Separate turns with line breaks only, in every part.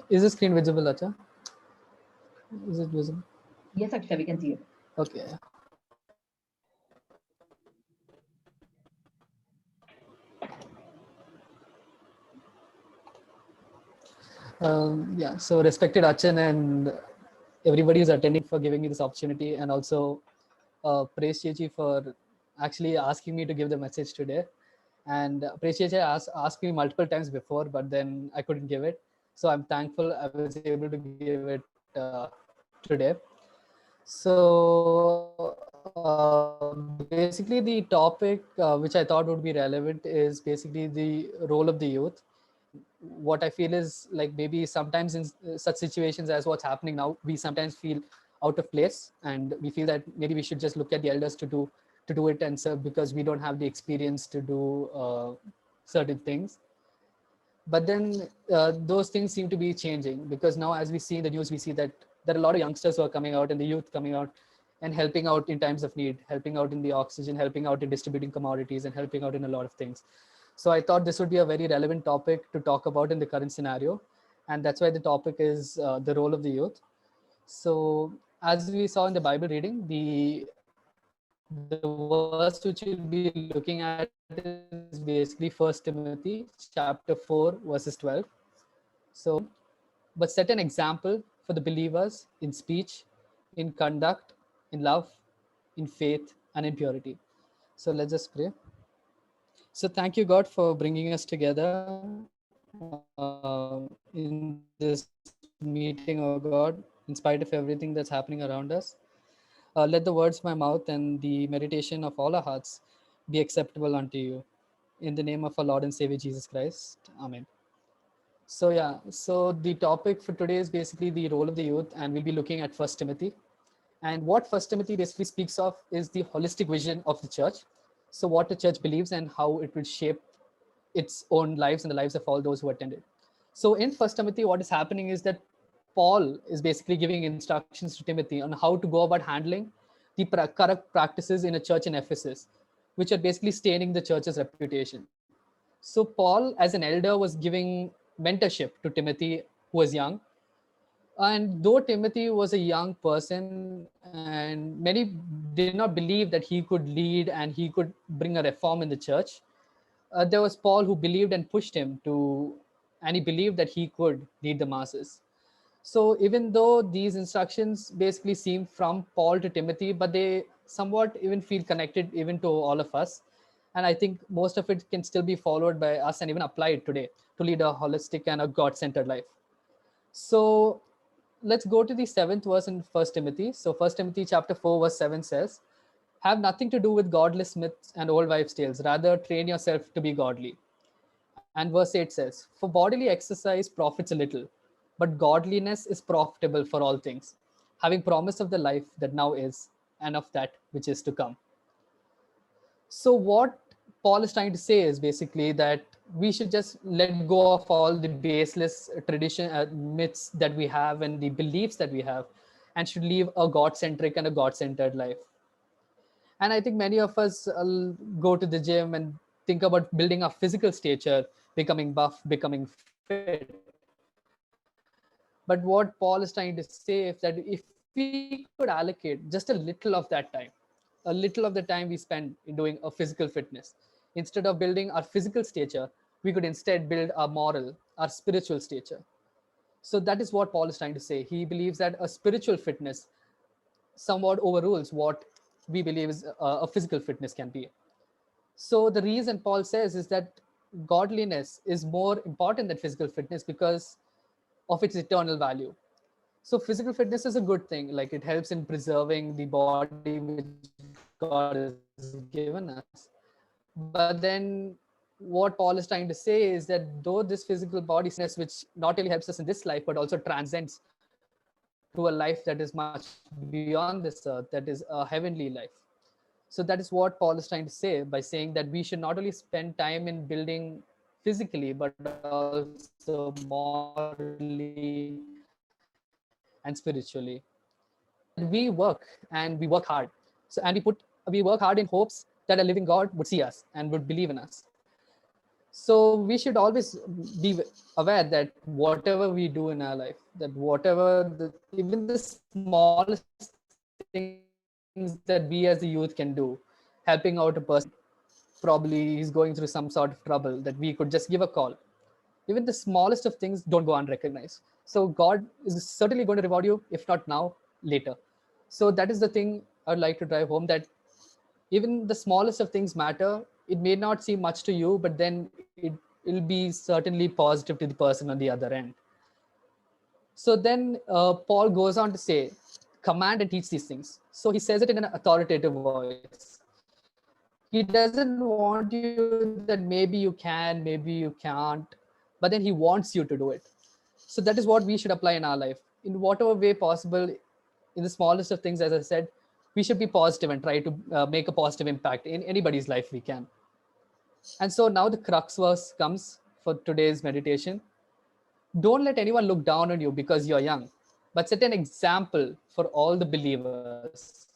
Is the screen visible, Acha? Is it visible?
Yes, Akshay, we can see it.
Okay. Yeah, so respected Achan and everybody who's attending for giving me this opportunity, and also praise Chechi for actually asking me to give the message today. And praise Chechi asked me multiple times before, but then I couldn't give it. So I'm thankful I was able to give it today. So basically, the topic which I thought would be relevant is basically the role of the youth. What I feel is like maybe sometimes in such situations as what's happening now, we sometimes feel out of place, and we feel that maybe we should just look at the elders to do it and serve because we don't have the experience to do certain things. But then those things seem to be changing because now, as we see in the news, we see that there are a lot of youngsters who are coming out and the youth coming out and helping out in times of need, helping out in the oxygen, helping out in distributing commodities, and helping out in a lot of things. So I thought this would be a very relevant topic to talk about in the current scenario, and that's why the topic is the role of the youth. So as we saw in the Bible reading, the verse which we'll be looking at is basically First Timothy chapter 4, verses 12. So, but set an example for the believers in speech, in conduct, in love, in faith, and in purity. So let's just pray. So thank you, God, for bringing us together in this meeting, oh God, in spite of everything that's happening around us. Let the words of my mouth and the meditation of all our hearts be acceptable unto you. In the name of our Lord and Savior Jesus Christ. Amen. So yeah, so the topic for today is basically the role of the youth, and we'll be looking at First Timothy. And what First Timothy basically speaks of is the holistic vision of the church. So what the church believes and how it will shape its own lives and the lives of all those who attended. So in First Timothy, what is happening is that Paul is basically giving instructions to Timothy on how to go about handling the corrupt practices in a church in Ephesus, which are basically staining the church's reputation. So Paul, as an elder, was giving mentorship to Timothy, who was young. And though Timothy was a young person, and many did not believe that he could lead and he could bring a reform in the church, there was Paul who believed and pushed him to, and he believed that he could lead the masses. So even though these instructions basically seem from Paul to Timothy, but they somewhat even feel connected even to all of us. And I think most of it can still be followed by us and even applied today to lead a holistic and a God-centered life. So let's go to the seventh verse in First Timothy. So First Timothy chapter 4, verse 7 says, have nothing to do with godless myths and old wives' tales. Rather, train yourself to be godly. And verse 8 says, for bodily exercise profits a little, but godliness is profitable for all things, having promise of the life that now is and of that which is to come. So what Paul is trying to say is basically that we should just let go of all the baseless tradition myths that we have and the beliefs that we have, and should live a God-centric and a God-centered life. And I think many of us go to the gym and think about building our physical stature, becoming buff, becoming fit. But what Paul is trying to say is that if we could allocate just a little of that time, a little of the time we spend in doing a physical fitness, instead of building our physical stature, we could instead build our moral, our spiritual stature. So that is what Paul is trying to say. He believes that a spiritual fitness somewhat overrules what we believe is a physical fitness can be. So the reason Paul says is that godliness is more important than physical fitness because of its eternal value. So physical fitness is a good thing, like it helps in preserving the body which God has given us. But then what Paul is trying to say is that though this physical body fitness, which not only helps us in this life but also transcends to a life that is much beyond this earth, that is a heavenly life. So that is what Paul is trying to say by saying that we should not only spend time in building physically, but also morally and spiritually. And that we work and we work hard. We work hard in hopes that a living God would see us and would believe in us. So we should always be aware that whatever we do in our life, that whatever even the smallest things that we as the youth can do, helping out a person, probably he's going through some sort of trouble, that we could just give a call. Even the smallest of things don't go unrecognized. So God is certainly going to reward you, if not now, later. So that is the thing I would like to drive home, that even the smallest of things matter. It may not seem much to you, but then it'll be certainly positive to the person on the other end. So then Paul goes on to say, command and teach these things. So he says it in an authoritative voice. He doesn't want you that maybe you can, maybe you can't, but then he wants you to do it. So that is what we should apply in our life. In whatever way possible, in the smallest of things, as I said, we should be positive and try to make a positive impact in anybody's life we can. And so now the crux verse comes for today's meditation. Don't let anyone look down on you because you're young, but set an example for all the believers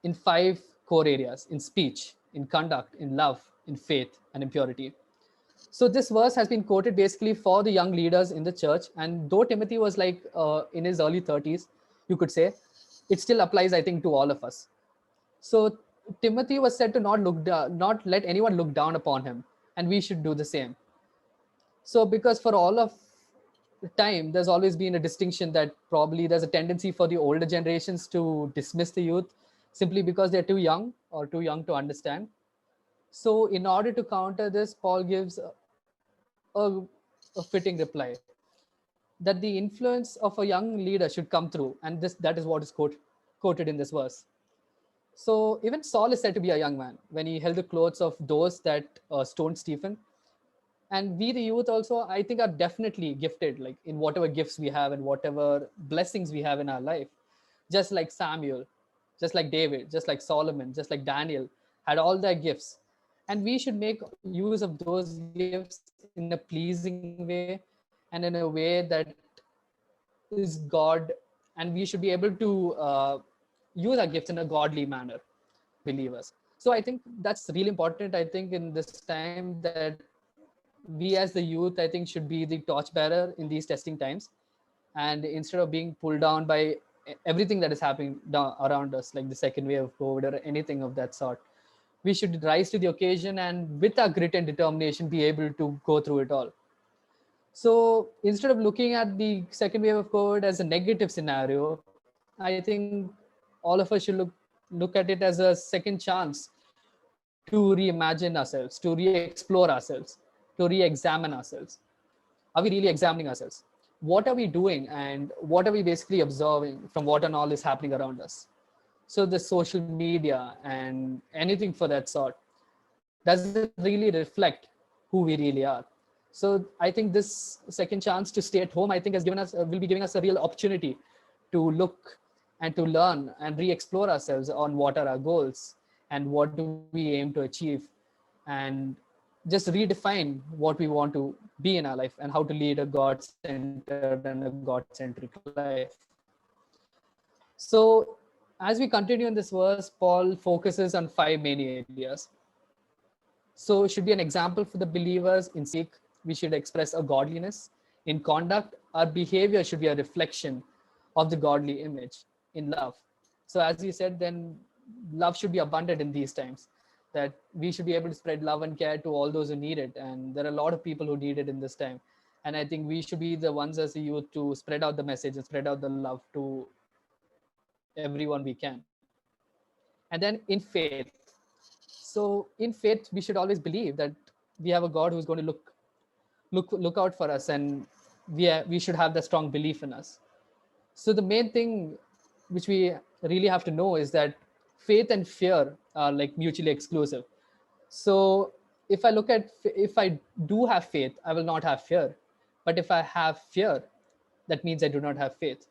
in 5 core areas: in speech, in conduct, in love, in faith, and in purity. So this verse has been quoted basically for the young leaders in the church. And though Timothy was like in his early 30s, you could say, it still applies, I think, to all of us. So Timothy was said to not let anyone look down upon him, and we should do the same. So because for all of time, there's always been a distinction that probably there's a tendency for the older generations to dismiss the youth simply because they're too young or too young to understand. So in order to counter this, Paul gives a, a fitting reply, that the influence of a young leader should come through, and that is what is quoted in this verse. So even Saul is said to be a young man when he held the clothes of those that stoned Stephen. And we, the youth, also, I think, are definitely gifted, like in whatever gifts we have and whatever blessings we have in our life. Just like Samuel, just like David, just like Solomon, just like Daniel had all their gifts. And we should make use of those gifts in a pleasing way and in a way that is God. And we should be able to use our gifts in a godly manner to help out the believers. So I think that's really important. I think in this time that we as the youth, I think, should be the torchbearer in these testing times. And instead of being pulled down by everything that is happening down around us, like the second wave of COVID or anything of that sort, we should rise to the occasion and with our grit and determination be able to go through it all. So instead of looking at the second wave of COVID as a negative scenario, I think all of us should look at it as a second chance to reimagine ourselves, to re-explore ourselves, to re-examine ourselves. Are we really examining ourselves? What are we doing, and what are we basically observing from what and all is happening around us? So the social media and anything for that sort, does it really reflect who we really are? So I think this second chance to stay at home, I think, has given us will be giving us a real opportunity to look and to learn and re-explore ourselves on what are our goals and what do we aim to achieve, and just redefine what we want to be in our life and how to lead a God-centered and a God-centric life. So as we continue in this verse, Paul focuses on 5 main areas. So it should be an example for the believers. In speak, we should express a godliness. In conduct, our behavior should be a reflection of the godly image. In love, so as you said, then love should be abundant in these times, that we should be able to spread love and care to all those who need it. And there are a lot of people who need it in this time. And I think we should be the ones as a youth to spread out the message and spread out the love to everyone we can. And then in faith, so in faith, we should always believe that we have a God who's going to look out for us, and we should have that strong belief in us. So the main thing which we really have to know is that faith and fear are like mutually exclusive. So if I do have faith, I will not have fear. But if I have fear, that means I do not have faith.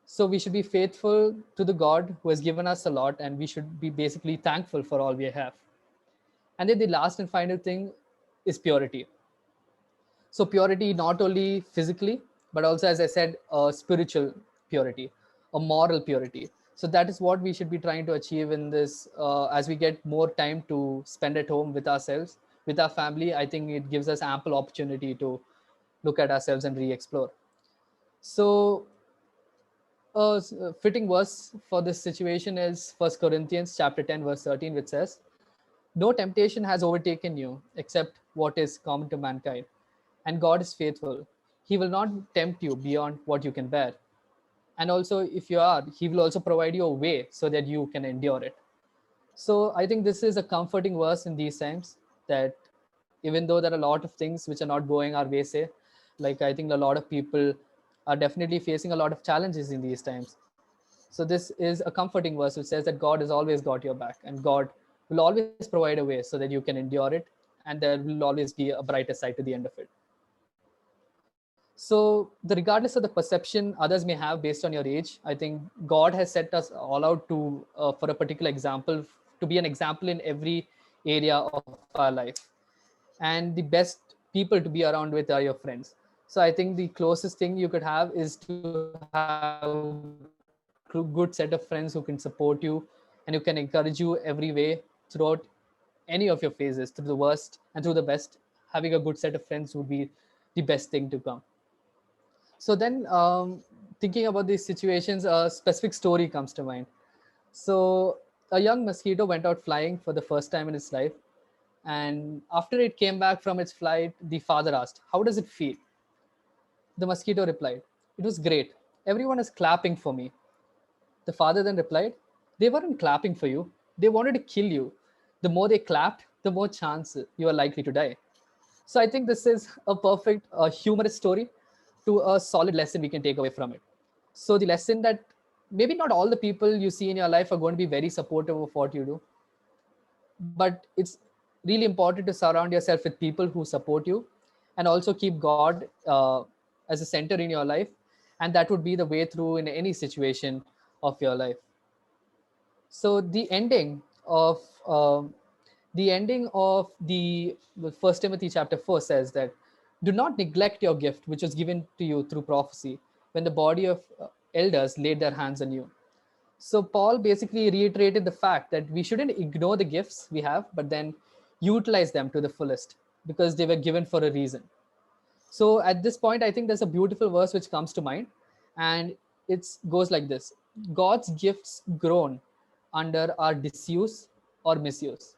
So we should be faithful to the God who has given us a lot, and we should be basically thankful for all we have. And then the last and final thing is purity. So purity, not only physically, but also, as I said, spiritual purity, a moral purity. So that is what we should be trying to achieve in this, as we get more time to spend at home with ourselves. with our family, I think it gives us ample opportunity to look at ourselves and re-explore. So a fitting verse for this situation is 1 Corinthians chapter 10, verse 13, which says, "No temptation has overtaken you except what is common to mankind. And God is faithful. He will not tempt you beyond what you can bear. And also, if you are, He will also provide you a way so that you can endure it." So I think this is a comforting verse in these times, that even though there are a lot of things which are not going our way, say, like I think a lot of people are definitely facing a lot of challenges in these times. So this is a comforting verse which says that God has always got your back, and God will always provide a way so that you can endure it, and there will always be a brighter side to the end of it. So regardless of the perception others may have based on your age, I think God has set us all out to for a particular example, to be an example in every area of our life. And the best people to be around with are your friends. So I think the closest thing you could have is to have good set of friends who can support you and who can encourage you every way throughout any of your phases, through the worst and through the best. Having a good set of friends would be the best thing to come. So then, thinking about these situations, a specific story comes to mind. So a young mosquito went out flying for the first time in its life, and after it came back from its flight, the father asked, "How does it feel?" The mosquito replied, "It was great. Everyone is clapping for me." The father then replied, "They weren't clapping for you. They wanted to kill you. The more they clapped, the more chance you are likely to die." So I think this is a perfect humorous story to a solid lesson we can take away from it. So the lesson that maybe not all the people you see in your life are going to be very supportive of what you do, but it's really important to surround yourself with people who support you, and also keep God as a center in your life, and that would be the way through in any situation of your life. So the ending of the First Timothy chapter 4 says that, "Do not neglect your gift which was given to you through prophecy, when the body of elders laid their hands on you." So Paul basically reiterated the fact that we shouldn't ignore the gifts we have, but then utilize them to the fullest, because they were given for a reason. So at this point, I think there's a beautiful verse which comes to mind, and it goes like this: "God's gifts groan under our disuse or misuse."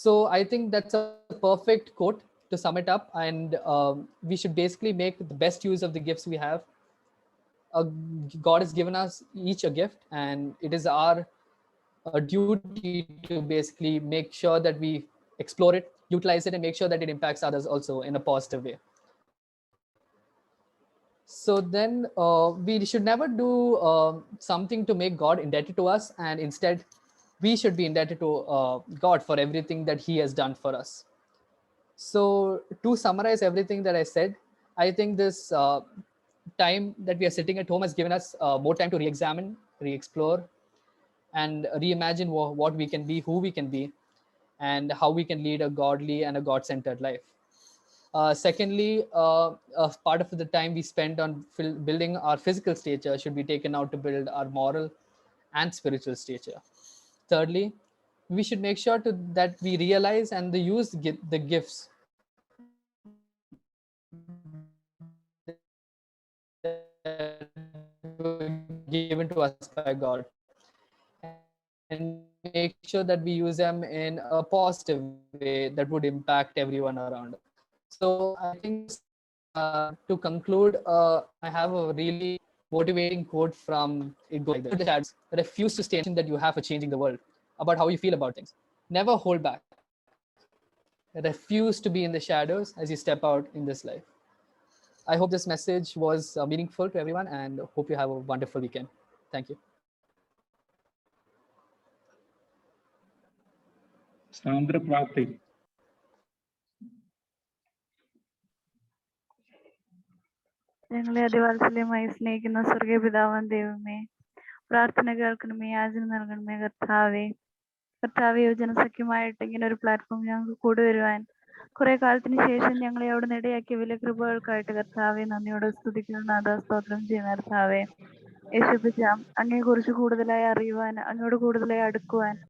So I think that's a perfect quote to sum it up, and we should basically make the best use of the gifts we have. God has given us each a gift, and it is our duty to basically make sure that we explore it, utilize it, and make sure that it impacts others also in a positive way. So then we should never do something to make God indebted to us, and instead we should be indebted to God for everything that He has done for us. So to summarize everything that I said, I think this time that we are sitting at home has given us more time to re-examine, re-explore, and reimagine what we can be, who we can be, and how we can lead a godly and a God-centered life. Secondly, a part of the time we spend on building our physical stature should be taken out to build our moral and spiritual stature. Thirdly, we should make sure that we realize and use the gifts given to us by God, and make sure that we use them in a positive way that would impact everyone around us. So I think to conclude, I have a really motivating quote from it goes like this: "Refuse to stay in that you have for changing the world, about how you feel about things. Never hold back. Refuse to be in the shadows as you step out in this life." I hope this message was meaningful to everyone, and hope you have a wonderful weekend. Thank you.
Sandra പ്രാപ്തി.
ഞങ്ങളെ അതിവാത്സല്യമായി സ്നേഹിക്കുന്ന സ്വർഗീയ പിതാവാൻ ദൈവമേ, പ്രാർത്ഥന കേൾക്കണമേ, യാചന നൽകണമേ കർത്താവേ. കർത്താവെ, യുവജനസഖ്യമായിട്ട് ഇങ്ങനെ ഒരു പ്ലാറ്റ്ഫോം ഞങ്ങൾക്ക് കൂടി വരുവാൻ കുറെ കാലത്തിന് ശേഷം ഞങ്ങളെ അവിടെ ഇടയാക്കിയ വലിയ കൃപകൾക്കായിട്ട് കർത്താവെ നന്ദിയോടെ സ്തുതിക്കുന്നു, നാദാസ്തോത്രം ചെയ്യുന്ന കർത്താവെ. യേശുപ്പിച്ച അങ്ങയെ കുറിച്ച് കൂടുതലായി അറിയുവാൻ, അങ്ങയോട് കൂടുതലായി അടുക്കുവാൻ